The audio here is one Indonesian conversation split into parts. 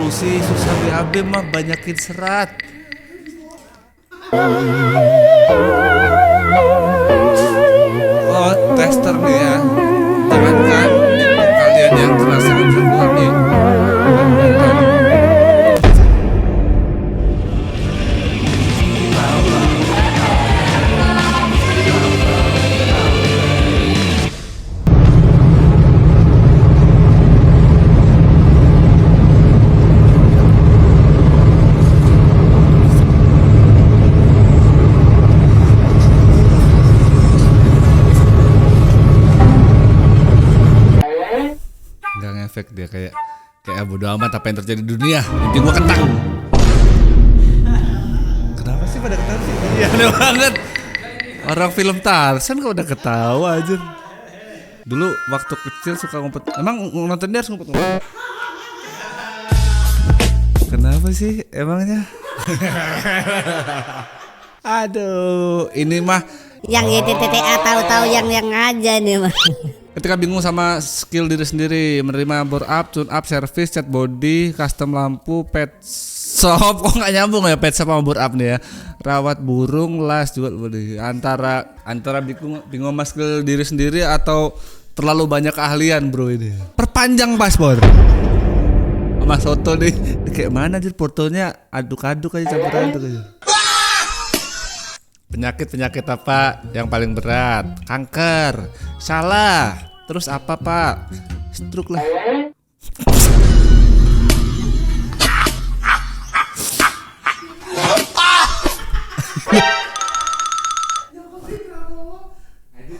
Solusi susah BAB mah banyakin serat. Oh, tester nih ya. Jangankan kalian yang terasa bisa keluar nih. Nggak ngefek dia kayak bodo amat apa yang terjadi di dunia, intinya gua kentang. Kenapa sih pada ketawa sih? Iya aneh banget. Orang film Tarzan kok udah ketawa aja. Dulu waktu kecil suka ngumpet. Emang nonton dia harus ngumpet-ngumpet? Kenapa sih emangnya? Aduh, ini mah yang YTTTA tahu-tahu yang aja nih mah. ketika bingung sama skill diri sendiri, menerima bore up, tune up, service, cat body, custom lampu, pet shop. Kok nggak nyambung ya pet shop sama bore up nih ya. Rawat burung, las juga body. Antara bingung sama skill diri sendiri atau terlalu banyak keahlian bro ini. Perpanjang paspor. Mas Soto nih kayak mana aja fotonya aduk-aduk aja, campur aduk aja. Penyakit apa yang paling berat? Kanker. Salah. Terus apa pak? Stroke lah.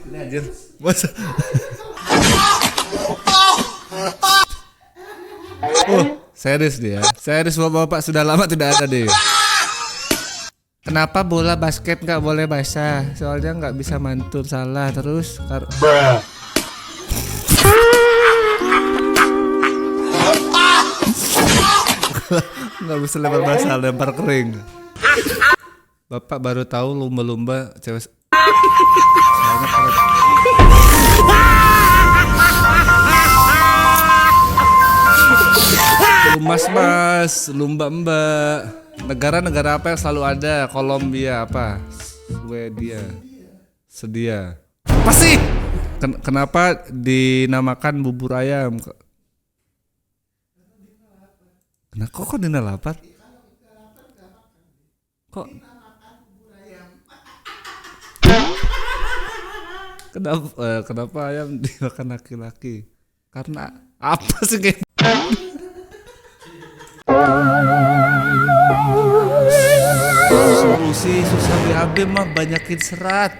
Ini anjir. Masa? Serius dia. Serius bapak sudah lama tidak ada deh. Kenapa bola basket nggak boleh basah? Soalnya nggak bisa mantul, salah terus. Nggak bisa lempar basah, lempar kering. Bapak baru tahu lumba-lumba cewek. Mas, lumba mbak. Negara-negara apa yang selalu ada? Kolombia apa? Swedia. Sedia. Apa sih? Kenapa dinamakan bubur ayam? Kenapa kok Dina lapar? Kok? Kenapa ayam dimakan laki-laki? Karena apa sih kayak? Solusi susah BAB mah banyakin serat.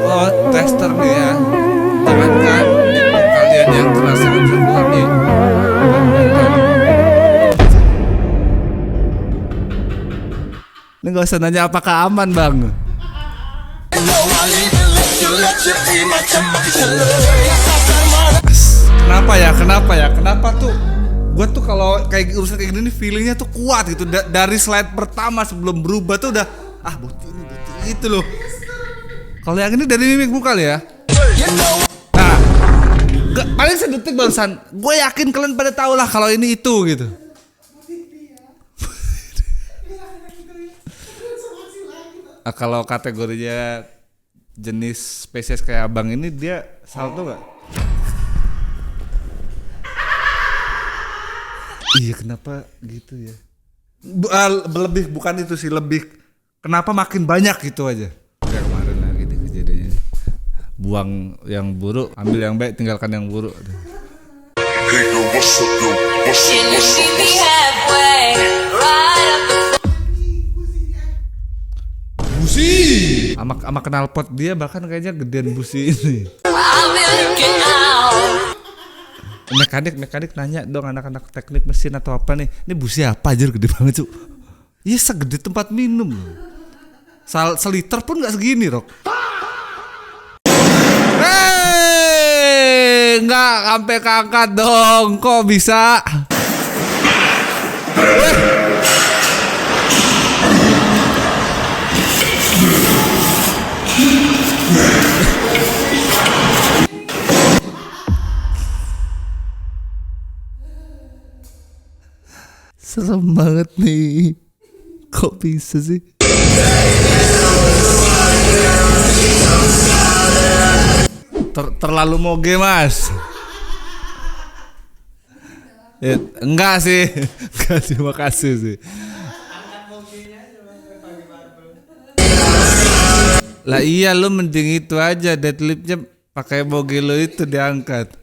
Oh, tester nih ya. Jangankan kalian yang terasa bisa keluar nih. Ini gak usah nanya apakah aman bang. Kenapa tuh? Gue tuh kalau kayak urusan kayak gini feelingnya tuh kuat gitu. Dari slide pertama sebelum berubah tuh udah bukti ini itu loh. Kalau yang ini dari mimik muka ya. Nah, paling sedetik barusan. Gue yakin kalian pada tahu lah kalau ini itu gitu. Kalau kategorinya jenis spesies kayak abang ini dia salto nggak? Iya kenapa gitu ya? Lebih bukan itu sih, lebih kenapa makin banyak gitu aja. Kayak kemarin lah gitu kejadiannya. Buang yang buruk, ambil yang baik, tinggalkan yang buruk. Busi sama knalpot dia bahkan kayaknya gedean Busi ini. Mekanik nanya dong anak-anak teknik mesin atau apa nih. Ini busi apa aja gede banget cu. Iya segede tempat minum. Seliter pun gak segini Rok. Nggak sampai keangkat dong. Kok bisa? Serem banget nih. Kok bisa sih? Terlalu moge mas. Enggak sih. Enggak sih, makasih sih. Lah iya, lu mending itu aja, deadliftnya pakai moge lo itu diangkat.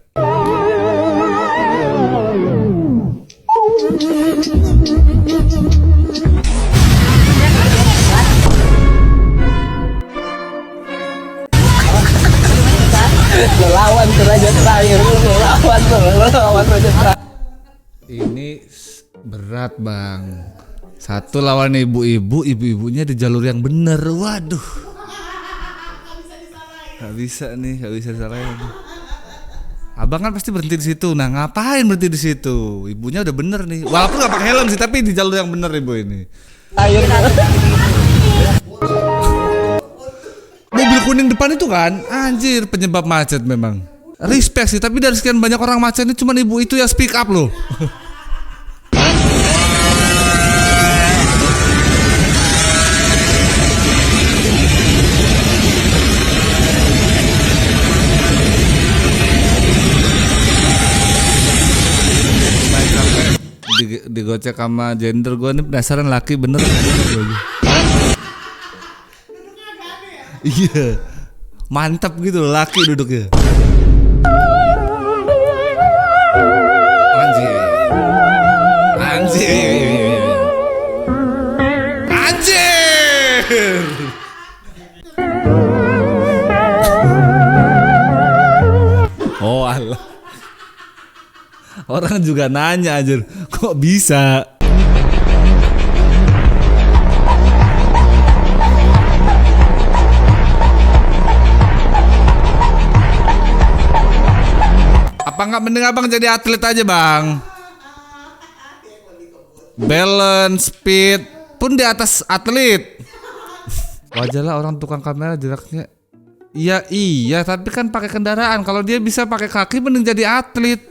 Lawan derajat terakhir, lawan derajat terakhir. Ini berat bang. Satu lawan ibu-ibu, ibu-ibunya di jalur yang bener. Waduh. Gak bisa nih, gak bisa disalahin. Abang kan pasti berhenti di situ. Nah ngapain berhenti di situ? Ibunya udah bener nih. Walaupun gak pakai helm sih, tapi di jalur yang bener ibu ini. Air. Mobil kuning depan itu kan, anjir penyebab macet memang. Respect sih, tapi dari sekian banyak orang macet ini cuma ibu itu yang speak up loh. Digocek sama gender gue nih, penasaran laki bener. Iya, mantap gitu laki duduknya. Anjir, anjir, anjir. Oh Allah, orang juga nanya anjir, kok bisa? Apa nggak mending abang jadi atlet aja bang? Balance, speed pun di atas atlet. Wajar lah orang tukang kamera jaraknya. Iya, tapi kan pakai kendaraan. Kalau dia bisa pakai kaki, mending jadi atlet.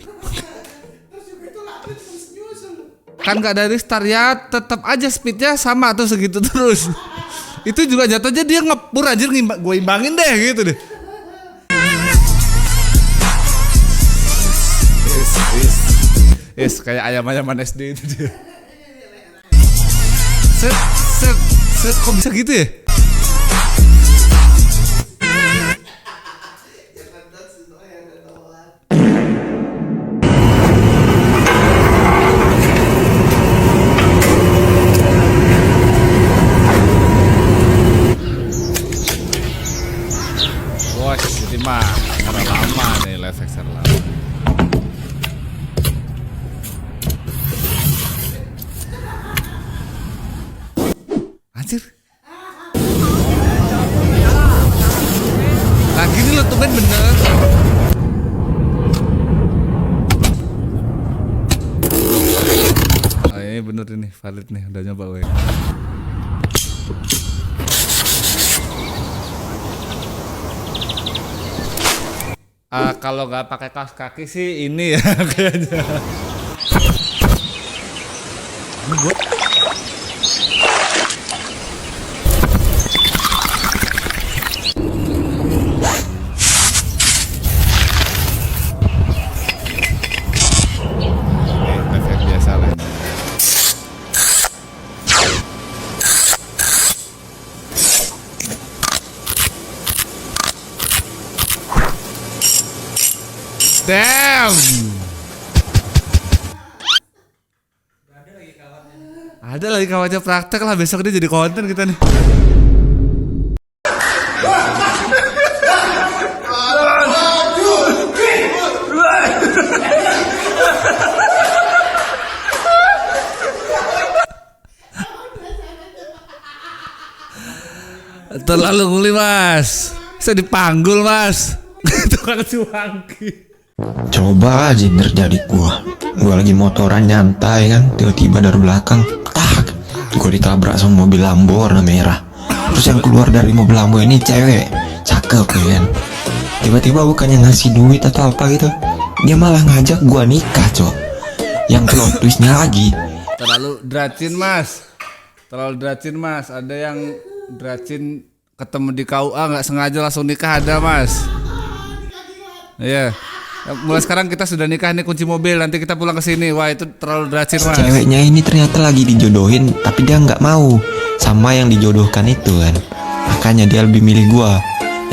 Kan nggak dari start ya, tetap aja speednya sama tuh segitu terus. Itu juga jatuhnya dia ngepur aja, gue imbangin deh gitu deh. Kayak ayam-ayaman SD itu dia. Set, kok bisa gitu ya? Wah, ini mah karena lama nih live action lama. Anjir. Nah gini lo tuh bener. Oh, ini bener ini, valid nih, udah nyoba gue. Kalau nggak pakai kaos kaki sih ini ya kayaknya. Ini buat biasa lah. Damn. Ada lagi kawannya praktek lah, besok dia jadi konten kita nih. Terlalu nguli mas, bisa dipanggul mas. Tukang cuangki. Coba aja terjadi gua lagi motoran nyantai kan, tiba-tiba dari belakang gua ditabrak sama mobil Lambo warna merah. Terus yang keluar dari mobil Lambo ini cewek cakep kan, tiba-tiba bukannya ngasih duit atau apa gitu, dia malah ngajak gua nikah cok. Yang plot twistnya lagi, Terlalu dracin mas. Ada yang dracin ketemu di KUA nggak sengaja langsung nikah ada mas. Iya. Mulai sekarang kita sudah nikah nih, kunci mobil, nanti kita pulang ke sini. Wah itu terlalu dracin mas. Ceweknya ini ternyata lagi dijodohin, tapi dia nggak mau sama yang dijodohkan itu kan. Makanya dia lebih milih gua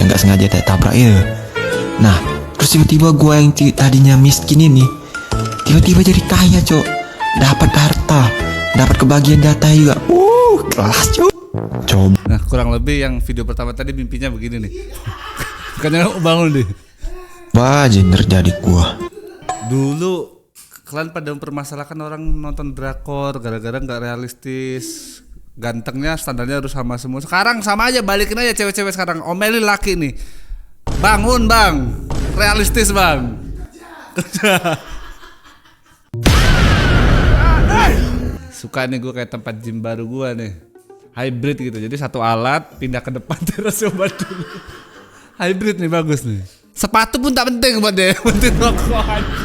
yang nggak sengaja tabrak ya. Nah, terus tiba-tiba gua yang tadinya miskin ini tiba-tiba jadi kaya, Cok. Dapat harta, dapat kebagian data juga. Kelas, Cok. Coba. Nah, kurang lebih yang video pertama tadi mimpinya begini nih. Bukannya bangun deh. Wah, terjadi gua. Dulu kalian pada mempermasalahkan orang nonton drakor gara-gara nggak realistis. Gantengnya standarnya harus sama semua. Sekarang sama aja, balikin aja cewek-cewek sekarang. Omelin laki nih. Bangun bang, realistis bang. Suka nih gue kayak tempat gym baru gue nih, hybrid gitu. Jadi satu alat pindah ke depan terus coba dulu. Hybrid nih bagus nih. Sepatu pun tak penting buat dia, penting rokok aja.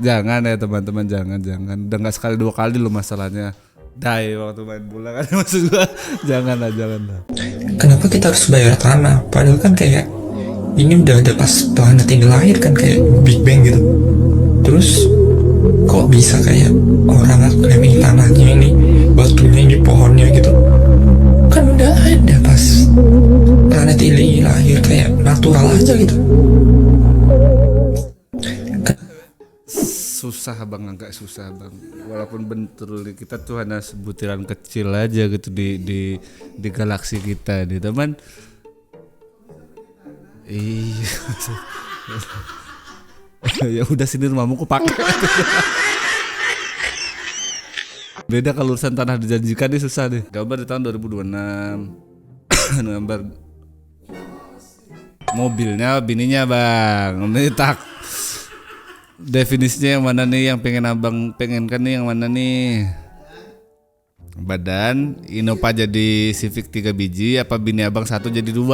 Jangan ya teman-teman, jangan. Udah nggak sekali dua kali lo masalahnya. Dai waktu main bola kan maksud gua. Jangan lah. Kenapa kita harus bayar tanah? Padahal kan kayak ini udah ada pas planet ini lahir kan, kayak Big Bang gitu. Terus kok bisa kayak orang klaim tanahnya ini, batunya ini, pohonnya gitu? Kan udah ada pas planet ini lahir, kayak natural aja gitu. Susah bang, agak susah bang. Walaupun bentul kita tuh hanya sebutiran kecil aja gitu di galaksi kita nih teman. Iya. Ya udah sini rumahmu ku pakai. Beda kalau urusan tanah dijanjikan nih susah nih. Gambar di tahun 2026. Gambar mobilnya bininya bang. Ini tak. Definisinya yang mana nih yang pengen abang pengenkan nih, yang mana nih? Badan Innova jadi Civic 3 biji, apa bini abang 1 jadi 2?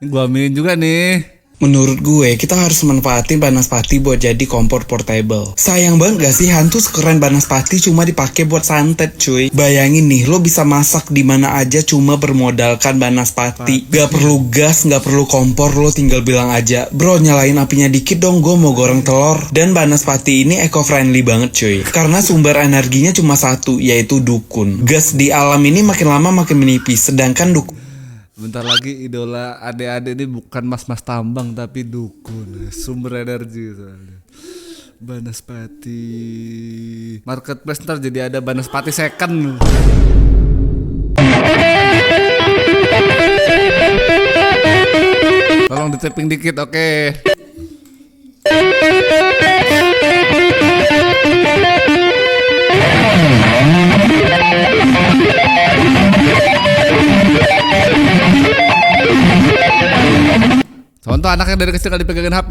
Ini gua aminin juga nih. Menurut gue, kita harus manfaatin Banaspati buat jadi kompor portable. Sayang banget gak sih hantu sekeren Banaspati cuma dipakai buat santet cuy. Bayangin nih, lo bisa masak di mana aja cuma bermodalkan Banaspati. Gak perlu gas, gak perlu kompor, lo tinggal bilang aja, bro nyalain apinya dikit dong, gue mau goreng telur. Dan Banaspati ini eco-friendly banget cuy. Karena sumber energinya cuma satu, yaitu dukun. Gas di alam ini makin lama makin menipis, sedangkan dukun. Bentar lagi idola adik-adik ini bukan mas-mas tambang tapi dukun, sumber energi soalnya. Banaspati marketplace ntar jadi ada Banaspati second. Tolong di tapping dikit, oke. Contoh anaknya dari kecil gak dipegangin HP.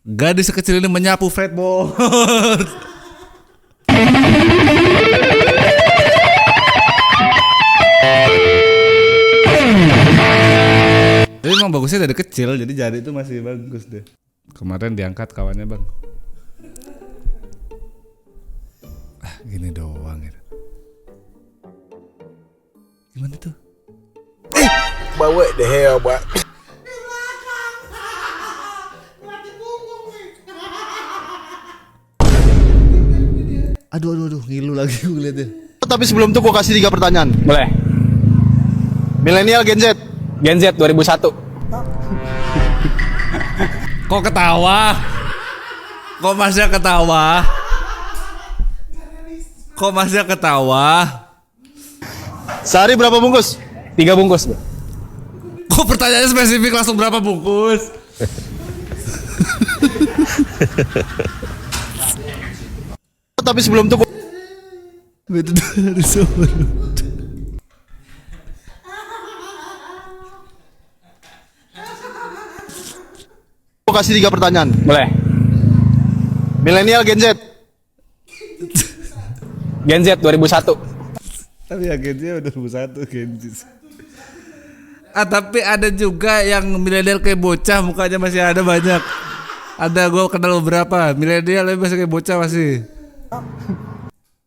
Gadis sekecil ini menyapu fretboard. Tapi emang bagusnya dari kecil, jadi jari itu masih bagus deh. Kemarin diangkat kawannya bang. Gini doang gitu. Gimana tuh? Bawa the hell, buat. Aduh, ngilu lagi gue liatnya. Tapi sebelum itu gue kasih 3 pertanyaan. Boleh. Milenial Gen Z. Gen Z 2001. Kok ketawa? Kok masnya ketawa? Sehari berapa bungkus? 3 bungkus, Bro. Kok pertanyaannya spesifik langsung berapa bungkus? Tapi sebelum itu Itu dari sebelum. gue kasih 3 pertanyaan. Boleh. Milenial Gen Z. Gen Z 2001. Tapi ya Genji udah 2001 Genji. Tapi ada juga yang milenial kayak bocah, mukanya masih ada banyak. Ada, gue kenal beberapa milenial yang masih kayak bocah masih.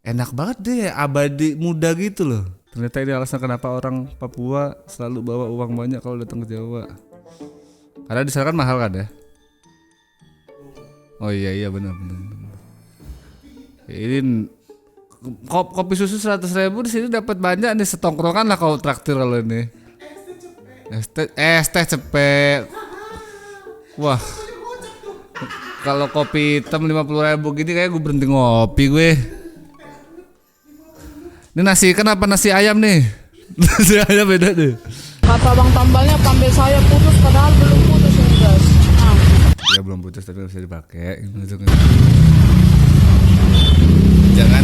Enak banget deh, abadi muda gitu loh. Ternyata ini alasan kenapa orang Papua selalu bawa uang banyak kalau datang ke Jawa. Karena di sana kan mahal kan ya. Oh iya benar. Ini kopi susu 100.000 di sini dapat banyak nih, setongkrongan lah kalau traktir kalau ini. Es teh cepet. Wah. Kalau kopi hitam 50.000 gini kayak gue berhenti ngopi gue. Ini nasi kenapa nasi ayam nih? Nasi ayam beda deh. Kata bang tambalnya pambil saya putus padahal belum putus ini guys. Ya belum putus tapi bisa dipakai. Jangan.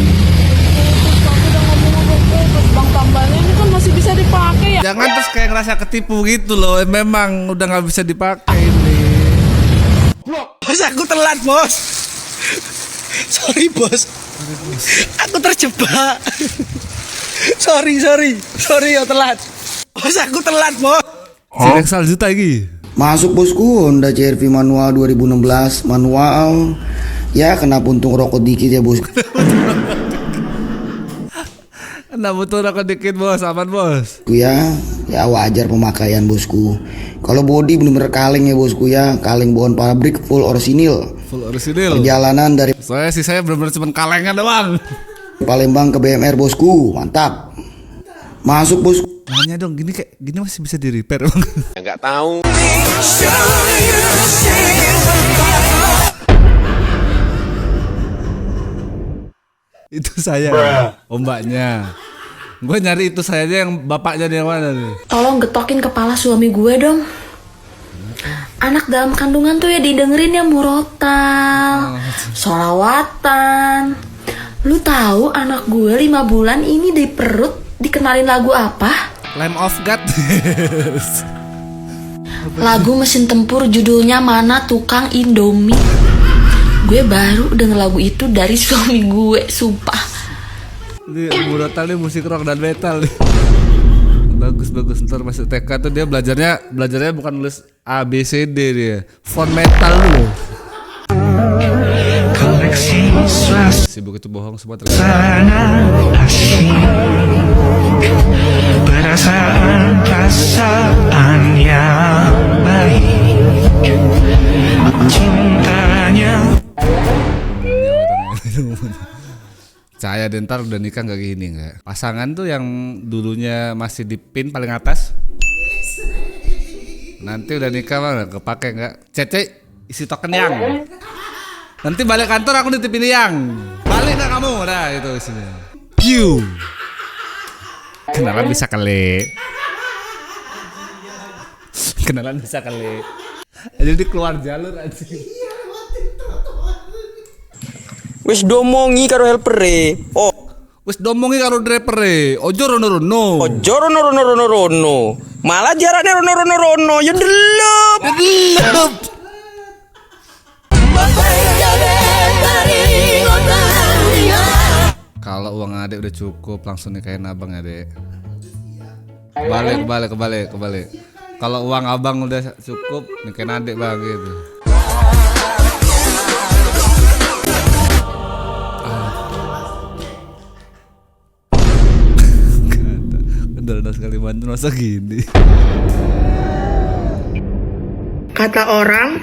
Tapi udah ngomong-ngomong putus bang tambalnya ini kan masih bisa dipakai ya. Jangan terus kayak ngerasa ketipu gitu loh. Memang udah nggak bisa dipakai ini. Bos, aku telat, Bos. Sorry, Bos. Aku terjebak. Sorry, ya telat. Bos, aku telat, Bos. Silexal juta lagi. Masuk bosku, Honda CR-V manual 2016 manual. Ya kena puntung rokok dikit ya bosku. Kena butuh rokok dikit bos, aman bos. Ya wajar pemakaian bosku. Kalau body bener-bener kaleng ya bosku ya, kaleng bawaan pabrik full orisinil. Perjalanan dari Saya bener-bener cuma kalengan doang. Palembang ke BMR bosku, mantap. Masuk bosku. Nanya dong, gini masih bisa di repair bang? Enggak tahu. Itu saya, ombaknya. Gue nyari itu saya aja, yang bapaknya di mana nih? Tolong getokin kepala suami gue dong. Anak dalam kandungan tuh ya didengerin ya murotal, sholawatan. Lu tahu anak gue 5 bulan ini di perut dikenalin lagu apa? Lamb of God. Lagu mesin tempur judulnya Mana Tukang Indomie. Gue baru denger lagu itu dari suami gue, sumpah. Ini murotal nih, musik rock dan metal nih. Bagus ntar masuk TK tuh dia belajarnya bukan nulis A B C D dia, font metal dulu. Sibuk itu bohong semua ternyata. Perasaan yang baik, cintanya. Saya dentar udah nikah nggak gini nggak? Pasangan tuh yang dulunya masih di pin paling atas, nanti udah nikah mah kepake nggak? Cece isi token yang. Nanti balik kantor aku nitipin yang. Balik nggak kamu? Nah itu isinya. Pew. Kenalan bisa kali. Kenalan bisa kali. Jadi keluar jalur aja. Wis domongi karo helpere. Oh, wis domongi karo drivere. Ojo rono-rono. Malah jaraknya rono. Ya delep. Kalau uang adek udah cukup langsung nikahin abang ya dek. Kebalik. Kalau uang abang udah cukup nikahin adek bang gitu. Udah sekali bantu masa gini. Kata orang,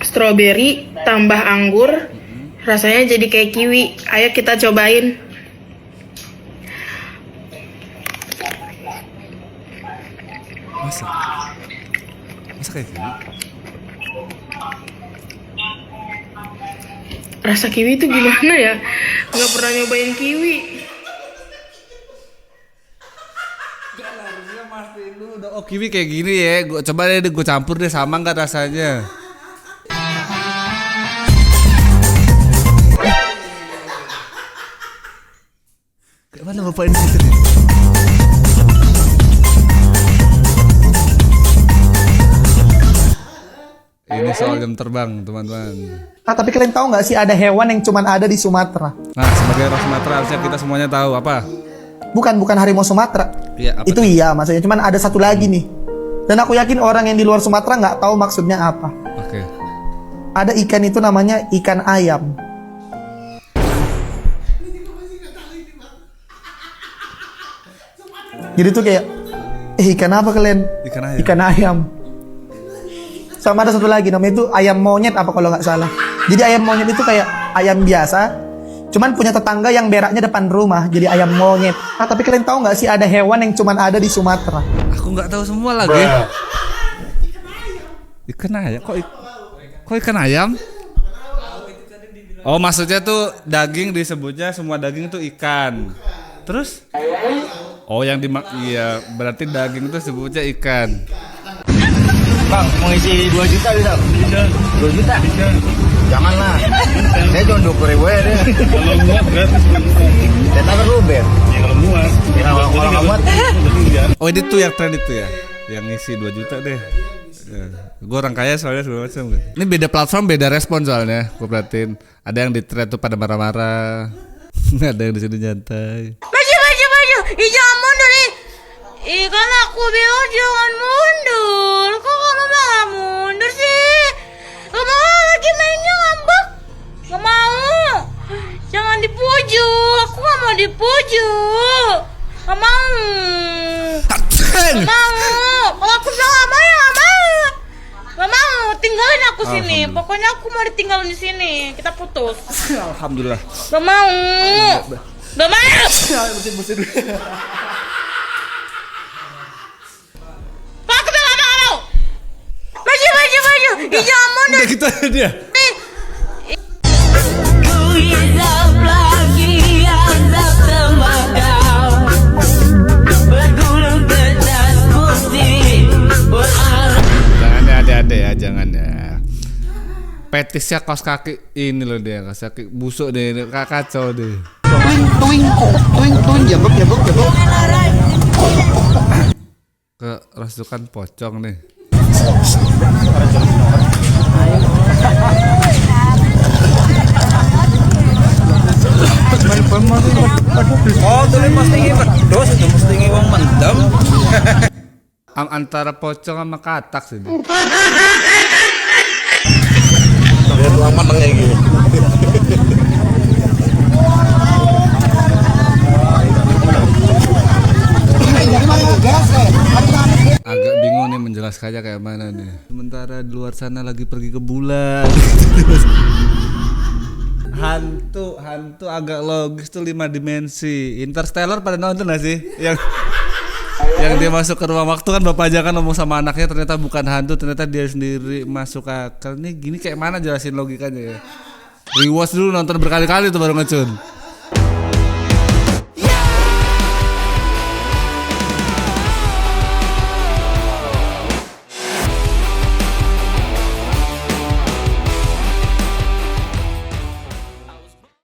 stroberi tambah anggur, rasanya jadi kayak kiwi. Ayo kita cobain. Masa kayak gini? Rasa kiwi itu gimana ya? Nggak pernah nyobain kiwi. Oh kiwi kayak gini ya, coba deh gue campur deh, sama nggak rasanya? Kayak mana bapak ini situ nih? Ini soal jam terbang teman-teman. Nah tapi kalian tahu nggak sih ada hewan yang cuma ada di Sumatera? Nah sebagai orang Sumatera harusnya kita semuanya tahu apa? Bukan harimau Sumatera. Iya, itu iya, maksudnya cuman ada satu lagi nih. Dan aku yakin orang yang di luar Sumatera nggak tahu maksudnya apa. Oke. Ada ikan itu namanya ikan ayam. Jadi tuh kayak, ikan apa kalian? Ikan ayam. Ikan ayam. Sama ada satu lagi namanya itu ayam monyet apa kalau nggak salah. Jadi ayam monyet itu kayak ayam biasa, cuman punya tetangga yang beraknya depan rumah, jadi ayam monyet. Ah, tapi kalian tahu nggak sih ada hewan yang cuman ada di Sumatera? Aku nggak tahu semua lagi. Ikan ayam? Kok ikan ayam? Oh, maksudnya tuh daging disebutnya semua daging itu ikan. Terus? Oh, yang iya, berarti daging itu sebutnya ikan. Bang, mau isi 2 juta bisa? 2 juta? Janganlah. Saya cuma 20.000 ya deh. Kalau muat gratis. Kita kan Ruben. Ya kalau muat. Kalau nggak muat. Oh, ini tuh yang tren itu ya, yang ngisi 2 juta deh. Ya. Gue orang kaya soalnya segala macam. Ini beda platform, beda respon soalnya. Gue perhatiin. Ada yang di thread tuh pada marah-marah. Ada yang di sini nyantai. Maju. Ih, jangan mundur ih. Ih, kan aku bilang jangan mundur. Kok kamu malah mundur sih? Gak mau lagi mainnya ngambek. Gak mau. Jangan dipujuk. Aku gak mau dipujuk. Gak mau. Gak mau. Kalau aku bilang gak mau ya gak mau. Gak mau. Tinggalin aku sini. Pokoknya aku mau ditinggalin di sini. Kita putus. Alhamdulillah. Gak mau. Gak mau. Bersin. Pak, aku bilang gak mau. Maju. Ih, jangan mundur. Udah gitu aja dia. Jangan ya adik-adik ya, jangan ya. Petisnya kaos kaki ini loh dia, kaos kaki busuk deh, kacau deh. Tuing, jabok. Kerasukan pocong nih. Oh, tuh mesti pedos, itu mesti wong mendem. Antara pocong sama katak sih. Biar aman kayak gini. Agak bingung nih menjelaskannya kayak mana nih. Sementara di luar sana lagi pergi ke bulan. Hantu agak logis tuh 5 dimensi. Interstellar pada nonton gak sih? Yang dia masuk ke ruang waktu kan bapaknya kan ngomong sama anaknya ternyata bukan hantu, ternyata dia sendiri masuk akal. Nih gini kayak mana jelasin logikanya ya? Rewatch dulu, nonton berkali-kali tuh baru ngecun.